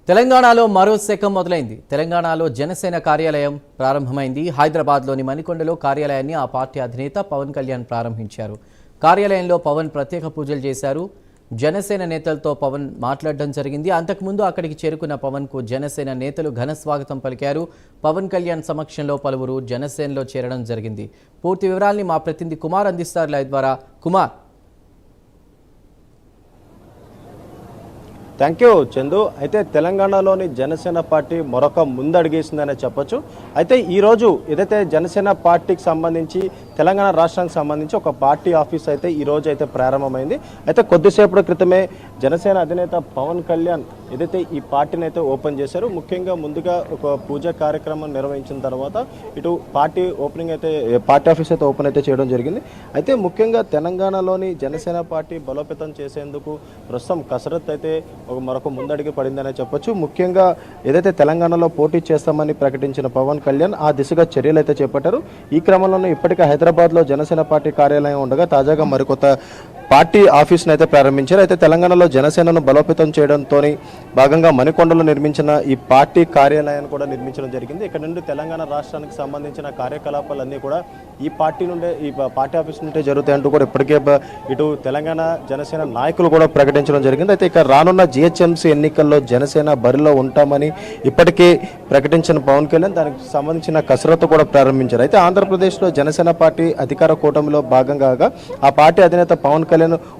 తెలంగాణలో మరో శకం మొదలైంది. తెలంగాణలో జనసేన కార్యాలయం ప్రారంభమైంది. హైదరాబాద్లోని మణికొండలో కార్యాలయాన్ని ఆ పార్టీ అధినేత పవన్ కళ్యాణ్ ప్రారంభించారు. కార్యాలయంలో పవన్ ప్రత్యేక పూజలు చేశారు. జనసేన నేతలతో పవన్ మాట్లాడడం జరిగింది. అంతకుముందు అక్కడికి చేరుకున్న పవన్కు జనసేన నేతలు ఘన స్వాగతం పలికారు. పవన్ కళ్యాణ్ సమక్షంలో పలువురు జనసేనలో చేరడం జరిగింది. పూర్తి వివరాల్ని మా ప్రతినిధి కుమార్ అందిస్తారు లైవ్ ద్వారా. కుమార్. Thank you Chandu. అయితే తెలంగాణలోని జనసేన పార్టీ మరొక ముందడుగేసిందనే చెప్పొచ్చు. అయితే ఈరోజు ఏదైతే జనసేన పార్టీకి సంబంధించి తెలంగాణ రాష్ట్రానికి సంబంధించి ఒక పార్టీ ఆఫీస్ అయితే ఈరోజు అయితే ప్రారంభమైంది. అయితే కొద్దిసేపటి క్రితమే జనసేన అధినేత పవన్ కళ్యాణ్ ఏదైతే ఈ పార్టీని అయితే ఓపెన్ చేశారు. ముఖ్యంగా ముందుగా ఒక పూజా కార్యక్రమం నిర్వహించిన తర్వాత ఇటు పార్టీ ఓపెనింగ్ అయితే పార్టీ ఆఫీస్ అయితే ఓపెన్ అయితే చేయడం జరిగింది. అయితే ముఖ్యంగా తెలంగాణలోని జనసేన పార్టీ బలోపేతం చేసేందుకు ప్రస్తుతం కసరత్తు అయితే మరొక ముందడుగు పడిందనే చెప్పొచ్చు. ముఖ్యంగా ఏదైతే తెలంగాణలో పోటీ చేస్తామని ప్రకటించిన పవన్ కళ్యాణ్ ఆ దిశగా చర్యలు అయితే చేపట్టారు. ఈ క్రమంలోనే ఇప్పటికే హైదరాబాద్లో జనసేన పార్టీ కార్యాలయం ఉండగా తాజాగా మరికొత్త పార్టీ ఆఫీస్ను అయితే ప్రారంభించారు. అయితే తెలంగాణలో జనసేనను బలోపేతం చేయడంతో భాగంగా మణికొండలో నిర్మించిన ఈ పార్టీ కార్యాలయాన్ని కూడా నిర్మించడం జరిగింది. ఇక్కడ నుండి తెలంగాణ రాష్ట్రానికి సంబంధించిన కార్యకలాపాలన్నీ కూడా ఈ పార్టీ నుండే ఈ పార్టీ ఆఫీస్ నుండే జరుగుతాయంటూ కూడా ఇప్పటికే ఇటు తెలంగాణ జనసేన నాయకులు కూడా ప్రకటించడం జరిగింది. అయితే ఇక్కడ రానున్న జిహెచ్ఎంసీ ఎన్నికల్లో జనసేన బరిలో ఉంటామని ఇప్పటికే ప్రకటించిన పవన్ కళ్యాణ్ దానికి సంబంధించిన కసరత్తు కూడా ప్రారంభించారు. అయితే ఆంధ్రప్రదేశ్లో జనసేన పార్టీ అధికార కూటమిలో భాగంగా ఆ పార్టీ అధినేత పవన్ కళ్యాణ్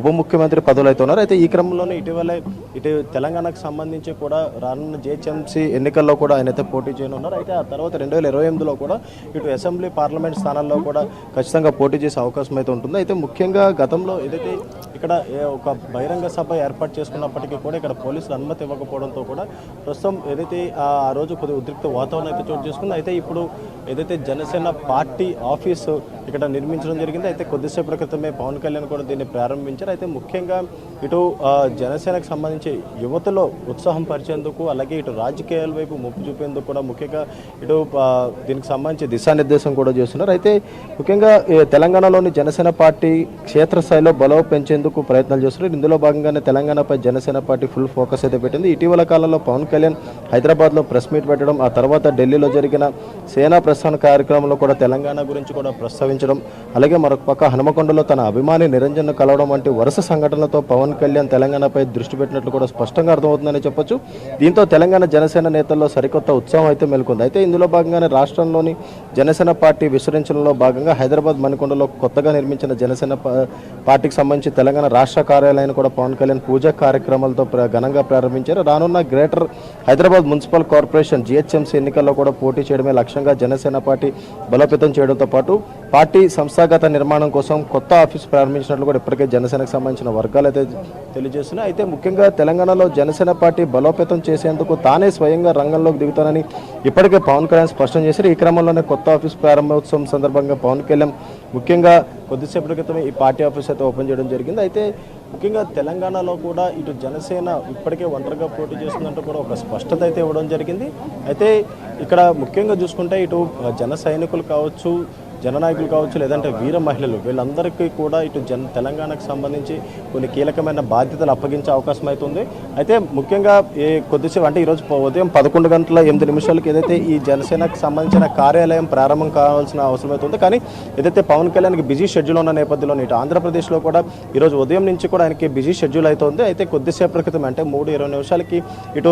ఉప ముఖ్యమంత్రి పదవులు అయితే ఉన్నారు. అయితే ఈ క్రమంలోనే ఇటీవల ఇటు తెలంగాణకు సంబంధించి కూడా రానున్న జిహెచ్ఎంసీ ఎన్నికల్లో కూడా ఆయన అయితే పోటీ చేయనున్నారు. అయితే ఆ తర్వాత 2028లో కూడా ఇటు అసెంబ్లీ పార్లమెంట్ స్థానాల్లో కూడా ఖచ్చితంగా పోటీ చేసే అవకాశం అయితే ఉంటుంది. అయితే ముఖ్యంగా గతంలో ఏదైతే ఇక్కడ ఒక బహిరంగ సభ ఏర్పాటు చేసుకున్నప్పటికీ కూడా ఇక్కడ పోలీసులు అనుమతి ఇవ్వకపోవడంతో కూడా ప్రస్తుతం ఏదైతే ఆ రోజు కొద్దిగా ఉద్రిక్త వాతావరణం అయితే చోటు చేసుకుంది. అయితే ఇప్పుడు ఏదైతే జనసేన పార్టీ ఆఫీసు ఇక్కడ నిర్మించడం జరిగింది. అయితే కొద్దిసేపటి క్రితమే పవన్ కళ్యాణ్ కూడా దీన్ని ప్రారంభించారు. అయితే ముఖ్యంగా ఇటు జనసేనకు సంబంధించి యువతలో ఉత్సాహం పరిచేందుకు అలాగే ఇటు రాజకీయాల వైపు మొప్పు చూపేందుకు కూడా ముఖ్యంగా ఇటు దీనికి సంబంధించి దిశానిర్దేశం కూడా చేస్తున్నారు. అయితే ముఖ్యంగా తెలంగాణలోని జనసేన పార్టీ క్షేత్రస్థాయిలో బలం పెంచేందుకు ప్రయత్నాలు చేస్తున్నారు. ఇందులో భాగంగానే తెలంగాణపై జనసేన పార్టీ ఫుల్ ఫోకస్ అయితే పెట్టింది. ఇటీవల కాలంలో పవన్ కళ్యాణ్ హైదరాబాద్లో ప్రెస్ మీట్ పెట్టడం, ఆ తర్వాత ఢిల్లీలో జరిగిన సేనా ప్రస్థాన కార్యక్రమంలో కూడా తెలంగాణ గురించి కూడా ప్రస్తావించడం, అలాగే మరొక పక్క హనుమకొండలో తన అభిమాని నిరంజన్ కలవడం వంటి వరుస సంఘటనలతో పవన్ కళ్యాణ్ తెలంగాణపై దృష్టి పెట్టినట్లు కూడా స్పష్టంగా అర్థమవుతుందని చెప్పొచ్చు. దీంతో తెలంగాణ జనసేన నేతల్లో సరికొత్త ఉత్సాహం అయితే మేల్కొంది. అయితే ఇందులో భాగంగానే రాష్ట్రంలోని జనసేన పార్టీ విస్తరించడంలో భాగంగా హైదరాబాద్ మణికొండలో కొత్తగా నిర్మించిన జనసేన పార్టీకి సంబంధించి తెలంగాణ రాష్ట్ర కార్యాలయాన్ని కూడా పవన్ కళ్యాణ్ పూజా కార్యక్రమాలతో ఘనంగా ప్రారంభించారు. రానున్న greater Hyderabad municipal corporation GHMC ఎన్నికల్లో కూడా పోటీ చేయడమే లక్ష్యంగా జనసేన పార్టీ బలోపేతం చేయడంతో పాటు పార్టీ సంస్థాగత నిర్మాణం కోసం కొత్త ఆఫీస్ ప్రారంభించినట్లు కూడా ఇప్పటికే జనసేనకు సంబంధించిన వర్గాలు అయితే తెలియజేస్తున్నాయి. అయితే ముఖ్యంగా తెలంగాణలో జనసేన పార్టీ బలోపేతం చేసేందుకు తానే స్వయంగా రంగంలోకి దిగుతానని ఇప్పటికే పవన్ కళ్యాణ్ స్పష్టం చేశారు. ఈ క్రమంలోనే కొత్త ఆఫీస్ ప్రారంభోత్సవం సందర్భంగా పవన్ కళ్యాణ్ ముఖ్యంగా కొద్దిసేపటి క్రితమే ఈ పార్టీ ఆఫీస్ అయితే ఓపెన్ చేయడం జరిగింది. అయితే ముఖ్యంగా తెలంగాణలో కూడా ఇటు జనసేన ఇప్పటికే ఒంటరిగా పోటీ చేస్తుందంటూ కూడా ఒక స్పష్టత అయితే ఇవ్వడం జరిగింది. అయితే ఇక్కడ ముఖ్యంగా చూసుకుంటే ఇటు జన సైనికులు కావచ్చు, జననాయకులు కావచ్చు, లేదంటే వీర మహిళలు వీళ్ళందరికీ కూడా ఇటు తెలంగాణకు సంబంధించి కొన్ని కీలకమైన బాధ్యతలు అప్పగించే అవకాశం అయితే ఉంది. అయితే ముఖ్యంగా కొద్దిసేపు అంటే ఈరోజు ఉదయం 11:08 ఏదైతే ఈ జనసేనకు సంబంధించిన కార్యాలయం ప్రారంభం కావాల్సిన అవసరం అయితే ఉంది. కానీ ఏదైతే పవన్ కళ్యాణ్కి బిజీ షెడ్యూల్ ఉన్న నేపథ్యంలో ఇటు ఆంధ్రప్రదేశ్లో కూడా ఈరోజు ఉదయం నుంచి కూడా ఆయనకి బిజీ షెడ్యూల్ అయితే ఉంది. అయితే కొద్దిసేపటి క్రితం అంటే 3:20 ఇటు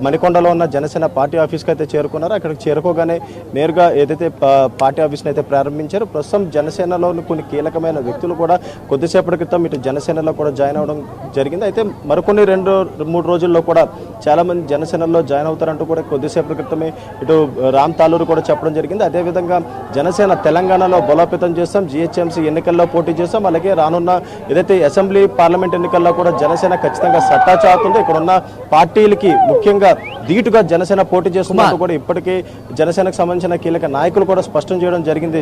మణికొండలో ఉన్న జనసేన పార్టీ ఆఫీస్కి అయితే చేరుకున్నారు. అక్కడికి చేరుకోగానే నేరుగా ఏదైతే పార్టీ ఆఫీస్ని అయితే ప్రారంభించారు. ప్రస్తుతం జనసేనలోని కొన్ని కీలకమైన వ్యక్తులు కూడా కొద్దిసేపటి క్రితం ఇటు జనసేనలో కూడా జాయిన్ అవ్వడం జరిగింది. అయితే మరికొన్ని 2-3 రోజుల్లో కూడా చాలామంది జనసేనలో జాయిన్ అవుతారంటూ కూడా కొద్దిసేపటి క్రితమే ఇటు రామ్ తాలూరు కూడా చెప్పడం జరిగింది. అదేవిధంగా జనసేన తెలంగాణలో బలోపేతం చేస్తాం, జిహెచ్ఎంసీ ఎన్నికల్లో పోటీ చేస్తాం, అలాగే రానున్న ఏదైతే అసెంబ్లీ పార్లమెంట్ ఎన్నికల్లో కూడా జనసేన ఖచ్చితంగా సత్తా చాటుతుంది. ఇక్కడ ఉన్న పార్టీలకి ముఖ్యంగా ధీటుగా జనసేన పోటీ చేస్తున్నట్టు కూడా ఇప్పటికే జనసేనకు సంబంధించిన కీలక నాయకులు కూడా స్పష్టం చేయడం జరిగింది.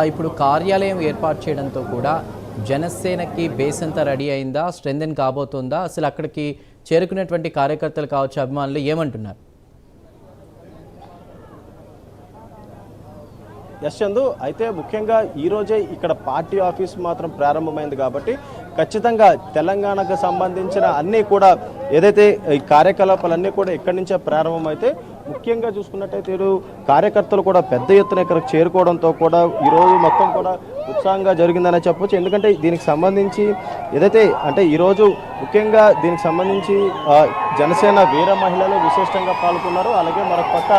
ఇప్పుడు కార్యాలయం ఏర్పాటు చేయడంతో కూడా జనసేనకి బేస్ అంతా రెడీ అయిందా, స్ట్రెంథెన్ కాబోతుందా? అసలు అక్కడికి చేరుకునేటువంటి కార్యకర్తలు కావచ్చు, అభిమానులు ఏమంటున్నారు? చందు, అయితే ముఖ్యంగా ఈరోజే ఇక్కడ పార్టీ ఆఫీస్ మాత్రం ప్రారంభమైంది కాబట్టి ఖచ్చితంగా తెలంగాణకు సంబంధించిన అన్నీ కూడా ఏదైతే ఈ కార్యకలాపాలన్నీ కూడా ఇక్కడి నుంచే ప్రారంభమైతే ముఖ్యంగా చూసుకున్నట్టయితే ఇరు కార్యకర్తలు కూడా పెద్ద ఎత్తున ఇక్కడికి చేరుకోవడంతో కూడా ఈరోజు మొత్తం కూడా ఉత్సాహంగా జరిగిందనే చెప్పొచ్చు. ఎందుకంటే దీనికి సంబంధించి ఏదైతే అంటే ఈరోజు ముఖ్యంగా దీనికి సంబంధించి జనసేన వీర మహిళలు విశిష్టంగా పాల్గొన్నారు. అలాగే మరొక పక్క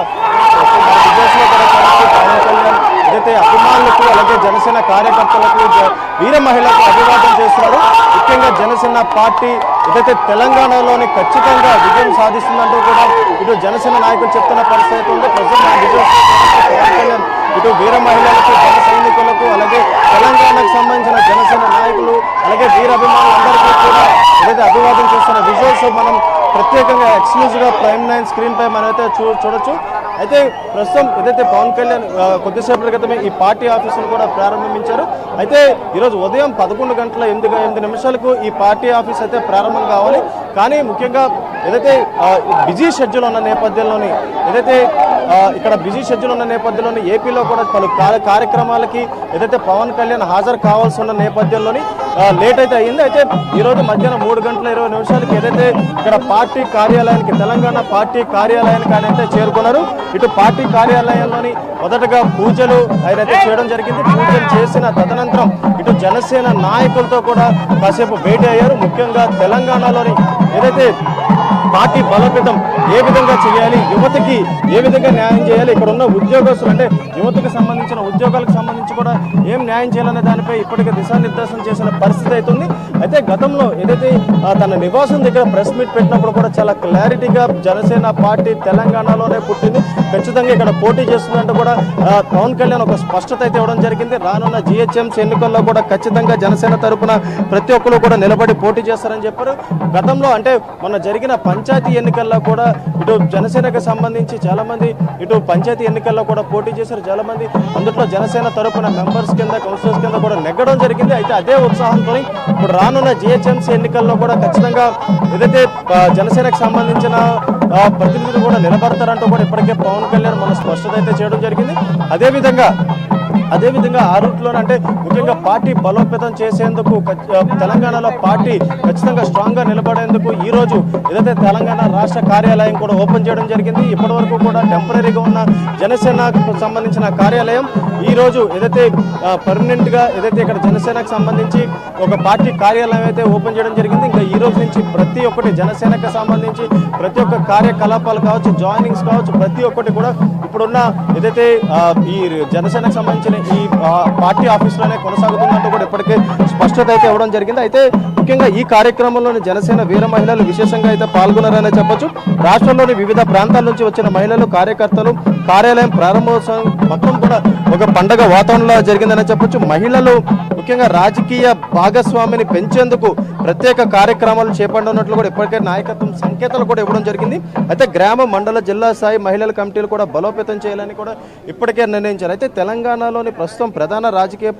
ఏదైతే అభిమానులకు అలాగే జనసేన కార్యకర్తలకు వీర మహిళలకు అభివాదం చేస్తున్నారు. ముఖ్యంగా జనసేన పార్టీ ఏదైతే తెలంగాణలోని ఖచ్చితంగా విజయం సాధిస్తుందంటూ కూడా ఇటు జనసేన నాయకులు చెప్తున్న పరిస్థితి ఉంది. ఇటు వీర మహిళలకు జన సైనికులకు అలాగే తెలంగాణకు సంబంధించిన జనసేన నాయకులు అలాగే వీర అభిమానులందరికీ కూడా ఏదైతే అభివాదం చేస్తున్న విజువల్స్ మనం ప్రత్యేకంగా ఎక్స్క్లూజివ్గా ప్రైమ్9 స్క్రీన్ పై మనమైతే చూడొచ్చు. అయితే ప్రస్తుతం ఏదైతే పవన్ కళ్యాణ్ కొద్దిసేపటి క్రితమే ఈ పార్టీ ఆఫీసును కూడా ప్రారంభించారు. అయితే ఈరోజు ఉదయం 11 గంటల 8 నిమిషాలకు ఈ పార్టీ ఆఫీస్ అయితే ప్రారంభం కావాలి. కానీ ముఖ్యంగా ఏదైతే బిజీ షెడ్యూల్ ఉన్న నేపథ్యంలోని ఇక్కడ బిజీ షెడ్యూల్ ఉన్న నేపథ్యంలోని ఏపీలో కూడా పలు కార్యక్రమాలకి ఏదైతే పవన్ కళ్యాణ్ హాజరు కావాల్సి ఉన్న నేపథ్యంలోని లేట్ అయితే అయ్యింది. అయితే ఈరోజు మధ్యాహ్నం 3 గంటల 20 నిమిషాలకి ఏదైతే ఇక్కడ పార్టీ కార్యాలయానికి తెలంగాణ పార్టీ కార్యాలయానికి ఆయన అయితే చేరుకున్నారు. ఇటు పార్టీ కార్యాలయంలోని మొదటగా పూజలు ఆయనైతే చేయడం జరిగింది. పూజలు చేసిన తదనంతరం ఇటు జనసేన నాయకులతో కూడా కాసేపు భేటీ అయ్యారు. ముఖ్యంగా తెలంగాణలోని ఏదైతే పార్టీ బలోపేతం ఏ విధంగా చేయాలి, యువతకి ఏ విధంగా న్యాయం చేయాలి, ఇక్కడ ఉన్న ఉద్యోగస్తులు అంటే యువతకు సంబంధించిన ఉద్యోగాలకు సంబంధించి కూడా ఏం న్యాయం చేయాలనే దానిపై ఇప్పటికే దిశానిర్దేశం చేసిన పరిస్థితి అవుతుంది. అయితే గతంలో ఏదైతే తన నివాసం దగ్గర ప్రెస్ మీట్ పెట్టినప్పుడు కూడా చాలా క్లారిటీగా జనసేన పార్టీ తెలంగాణలోనే పుట్టింది, ఖచ్చితంగా ఇక్కడ పోటీ చేస్తుందంటూ కూడా పవన్ కళ్యాణ్ ఒక స్పష్టత అయితే ఇవ్వడం జరిగింది. రానున్న జిహెచ్ఎంసీ ఎన్నికల్లో కూడా ఖచ్చితంగా జనసేన తరపున ప్రతి ఒక్కరు కూడా నిలబడి పోటీ చేస్తారని చెప్పారు. గతంలో అంటే మొన్న జరిగిన పంచాయతీ ఎన్నికల్లో కూడా ఇటు జనసేనకు సంబంధించి చాలా మంది ఇటు పంచాయతీ ఎన్నికల్లో కూడా పోటీ చేశారు. చాలా మంది అందులో జనసేన తరపున మెంబర్స్ కింద కౌన్సిలర్స్ కింద కూడా నెగ్గడం జరిగింది. అయితే అదే ఉత్సాహంతో ఇప్పుడు రానున్న జిహెచ్ఎంసీ ఎన్నికల్లో కూడా ఖచ్చితంగా ఏదైతే జనసేనకు సంబంధించిన ప్రతినిధులు కూడా నిలబడతారంటూ కూడా ఇప్పటికే పవన్ కళ్యాణ్ మన స్పష్టత అయితే చేయడం జరిగింది. అదేవిధంగా ఆ రూట్లోనే అంటే ముఖ్యంగా పార్టీ బలోపేతం చేసేందుకు తెలంగాణలో పార్టీ ఖచ్చితంగా స్ట్రాంగ్గా నిలబడేందుకు ఈరోజు ఏదైతే తెలంగాణ రాష్ట్ర కార్యాలయం కూడా ఓపెన్ చేయడం జరిగింది. ఇప్పటి వరకు కూడా టెంపరీగా ఉన్న జనసేనకు సంబంధించిన కార్యాలయం ఈరోజు ఏదైతే పర్మనెంట్గా ఏదైతే ఇక్కడ జనసేనకు సంబంధించి ఒక పార్టీ కార్యాలయం అయితే ఓపెన్ చేయడం జరిగింది. ఇంకా ఈ రోజు నుంచి ప్రతి ఒక్కటి జనసేనకు సంబంధించి ప్రతి ఒక్క కార్యకలాపాలు కావచ్చు, జాయినింగ్స్ కావచ్చు, ప్రతి ఒక్కటి కూడా ఇప్పుడున్న ఏదైతే ఈ జనసేనకు సంబంధించిన ఈ పార్టీ ఆఫీసులోనే కొనసాగుతున్నట్టు కూడా ఇప్పటికే స్పష్టత అయితే ఇవ్వడం జరిగింది. అయితే ముఖ్యంగా ఈ కార్యక్రమంలోని జనసేన వీర మహిళలు విశేషంగా అయితే పాల్గొన్నారనే చెప్పొచ్చు. రాష్ట్రంలోని వివిధ ప్రాంతాల నుంచి వచ్చిన మహిళలు కార్యకర్తలు కార్యాలయం ప్రారంభోత్సవం మొత్తం కూడా ఒక పండగ వాతావరణంలో జరిగిందని చెప్పొచ్చు. మహిళలు ముఖ్యంగా రాజకీయ భాగస్వామిని పెంచేందుకు ప్రత్యేక కార్యక్రమాలు చేపట్టనున్నట్లు కూడా ఇప్పటికే నాయకత్వం సంకేతాలు కూడా ఇవ్వడం జరిగింది. అయితే గ్రామ, మండల, జిల్లా స్థాయి మహిళల కమిటీలు కూడా బలోపేతం చేయాలని కూడా ఇప్పటికే నిర్ణయించారు. అయితే తెలంగాణలోని ప్రస్తుతం ప్రధాన రాజకీయ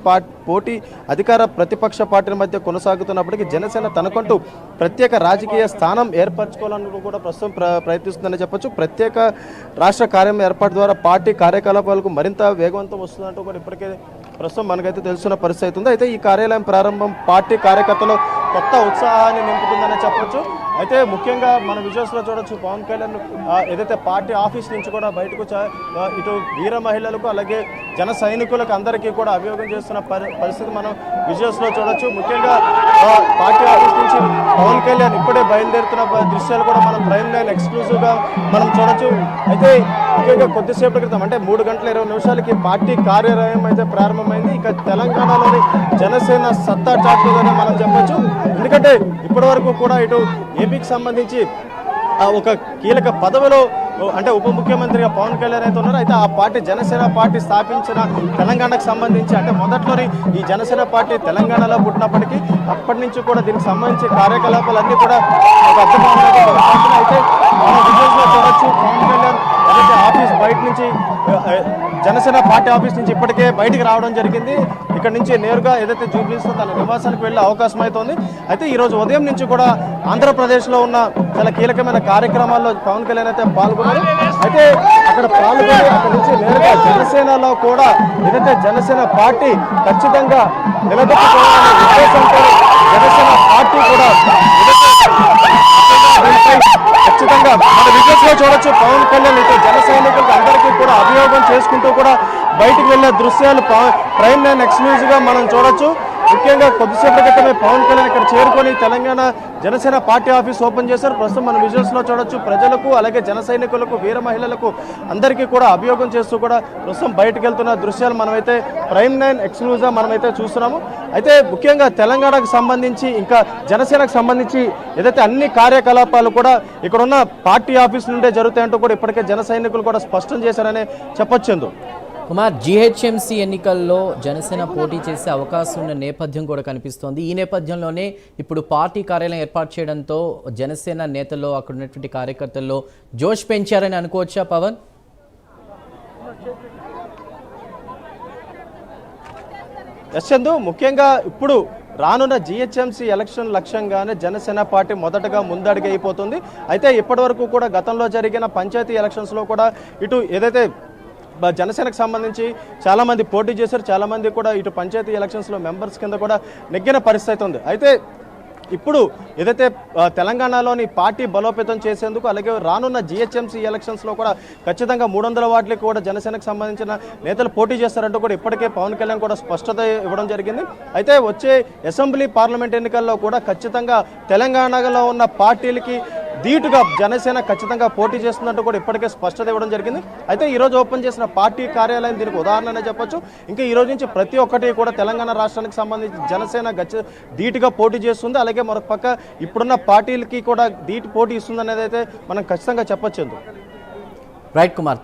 పోటీ అధికార ప్రతిపక్ష పార్టీల మధ్య కొనసాగుతున్నప్పటికీ జనసేన తనకంటూ ప్రత్యేక రాజకీయ స్థానం ఏర్పరచుకోవాలని కూడా ప్రస్తుతం ప్రయత్నిస్తుందని చెప్పొచ్చు. ప్రత్యేక రాష్ట్ర కార్యం ఏర్పాటు ద్వారా పార్టీ కార్యకలాపాలకు మరింత వేగవంతం వస్తుందంటూ కూడా ఇప్పటికే ప్రస్తుతం మనకైతే తెలుస్తున్న పరిస్థితి అవుతుంది. అయితే ఈ కార్యాలయం ప్రారంభం పార్టీ కార్యకర్తలు కొత్త ఉత్సాహాన్ని నింపుతుందని చెప్పొచ్చు. అయితే ముఖ్యంగా మన విజువల్స్లో చూడొచ్చు పవన్ కళ్యాణ్ ఏదైతే పార్టీ ఆఫీస్ నుంచి కూడా బయటకు ఇటు వీర మహిళలకు అలాగే జన సైనికులకు అందరికీ కూడా అభియోగం చేస్తున్న పరిస్థితి మనం విజువల్స్లో చూడొచ్చు. ముఖ్యంగా పార్టీ ఆఫీస్ నుంచి పవన్ కళ్యాణ్ ఇప్పుడే బయలుదేరుతున్న దృశ్యాలు కూడా మనం ప్రైమ్9 ఎక్స్క్లూజివ్గా మనం చూడొచ్చు. అయితే ముఖ్యంగా కొద్దిసేపటి క్రితం అంటే 3 గంటల 20 నిమిషాలకి పార్టీ కార్యాలయం అయితే ప్రారంభమైంది. ఇక తెలంగాణలోని జనసేన సత్తా చాటుతుందని మనం చెప్పొచ్చు. ఎందుకంటే ఇప్పటి వరకు కూడా ఇటు ఏపీకి సంబంధించి ఒక కీలక పదవిలో అంటే ఉప ముఖ్యమంత్రిగా పవన్ కళ్యాణ్ అయితే ఉన్నారు. అయితే ఆ పార్టీ జనసేన పార్టీ స్థాపించిన తెలంగాణకు సంబంధించి అంటే మొదట్లోని ఈ జనసేన పార్టీ తెలంగాణలో పుట్టినప్పటికీ అప్పటి నుంచి కూడా దీనికి సంబంధించి కార్యకలాపాలన్నీ కూడా ఒక అద్భుతమైన అయితే మన విజువల్స్లో చూడొచ్చు. పవన్ కళ్యాణ్ ఏదైతే ఆఫీస్ బయట నుంచి జనసేన పార్టీ ఆఫీస్ నుంచి ఇప్పటికే బయటికి రావడం జరిగింది. ఇక్కడ నుంచి నేరుగా ఏదైతే జూబ్లీస్లో తన నివాసానికి వెళ్ళే అవకాశం అవుతుంది. అయితే ఈరోజు ఉదయం నుంచి కూడా ఆంధ్రప్రదేశ్లో ఉన్న చాలా కీలకమైన కార్యక్రమాల్లో పవన్ కళ్యాణ్ అయితే పాల్గొన్నారు. అయితే అక్కడ పాల్గొని అక్కడి నుంచి నేరుగా జనసేనలో కూడా ఏదైతే జనసేన పార్టీ ఖచ్చితంగా నిలబెట్టుకోవాలనే ఉద్దేశంతో జనసేన పార్టీ కూడా ఖచ్చితంగా మన విజువల్స్ లో చూడొచ్చు. పవన్ కళ్యాణ్ అయితే జన సైనికులకు అందరికీ కూడా అభియోగం చేసుకుంటూ కూడా బయటికి వెళ్లే దృశ్యాలు ప్రైమ్ 9 ఎక్స్క్లూజివ్ గా మనం చూడొచ్చు. ముఖ్యంగా కొద్దిసేపటి క్రితమే పవన్ కళ్యాణ్ ఇక్కడ చేరుకొని Telangana Janasena party office open చేశారు. ప్రస్తుతం మన విజువల్స్ లో చూడొచ్చు. ప్రజలకు అలాగే జన సైనికులకు వీర మహిళలకు అందరికీ కూడా అభియోగం చేస్తూ కూడా ప్రస్తుతం బయటకు వెళ్తున్న దృశ్యాలు మనమైతే ప్రైమ్ 9 ఎక్స్క్లూజివ్ గా మనమైతే చూస్తున్నాము. అయితే ముఖ్యంగా తెలంగాణకు సంబంధించి ఇంకా జనసేనకు సంబంధించి ఏదైతే అన్ని కార్యకలాపాలు కూడా ఇక్కడున్న పార్టీ ఆఫీస్ నుండే జరుగుతాయంటూ కూడా ఇప్పటికే జన సైనికులు కూడా స్పష్టం చేశారనే చెప్పొచ్చు. కుమార్, జీహెచ్ఎంసీ ఎన్నికల్లో జనసేన పోటీ చేసే అవకాశం ఉన్న నేపథ్యం కూడా కనిపిస్తోంది. ఈ నేపథ్యంలోనే ఇప్పుడు పార్టీ కార్యాలయం ఏర్పాటు చేయడంతో జనసేన నేతల్లో అక్కడ ఉన్నటువంటి కార్యకర్తల్లో జోష్ పెంచారని అనుకోవచ్చా పవన్? యశ్చందు, ముఖ్యంగా ఇప్పుడు రానున్న జీహెచ్ఎంసీ ఎలక్షన్ లక్ష్యంగానే జనసేన పార్టీ మొదటగా ముందడుగు అయిపోతుంది. అయితే ఇప్పటి వరకు కూడా గతంలో జరిగిన పంచాయతీ ఎలక్షన్స్లో కూడా ఇటు ఏదైతే జనసేనకు సంబంధించి చాలామంది పోటీ చేశారు, చాలామంది కూడా ఇటు పంచాయతీ ఎలక్షన్స్లో మెంబర్స్ కింద కూడా నెగ్గిన పరిస్థితి ఉంది. అయితే ఇప్పుడు ఏదైతే తెలంగాణలోని పార్టీ బలోపేతం చేసేందుకు అలాగే రానున్న జీహెచ్ఎంసీ ఎలక్షన్స్లో కూడా ఖచ్చితంగా 300 వార్డులకు కూడా జనసేనకు సంబంధించిన నేతలు పోటీ చేస్తారంటూ కూడా ఇప్పటికే పవన్ కళ్యాణ్ కూడా స్పష్టత ఇవ్వడం జరిగింది. అయితే వచ్చే అసెంబ్లీ పార్లమెంట్ ఎన్నికల్లో కూడా ఖచ్చితంగా తెలంగాణలో ఉన్న పార్టీలకి ధీటుగా జనసేన ఖచ్చితంగా పోటీ చేస్తుందంటూ కూడా ఇప్పటికే స్పష్టత ఇవ్వడం జరిగింది. అయితే ఈరోజు ఓపెన్ చేసిన పార్టీ కార్యాలయం దీనికి ఉదాహరణనే చెప్పొచ్చు. ఇంకా ఈ రోజు నుంచి ప్రతి ఒక్కటి కూడా తెలంగాణ రాష్ట్రానికి సంబంధించి జనసేన ధీటుగా పోటీ చేస్తుంది. అలాగే మరొక పక్క ఇప్పుడున్న పార్టీలకి కూడా ధీటు పోటీ ఇస్తుంది అనేది అయితే మనం ఖచ్చితంగా చెప్పొచ్చు. రైట్ కుమార్.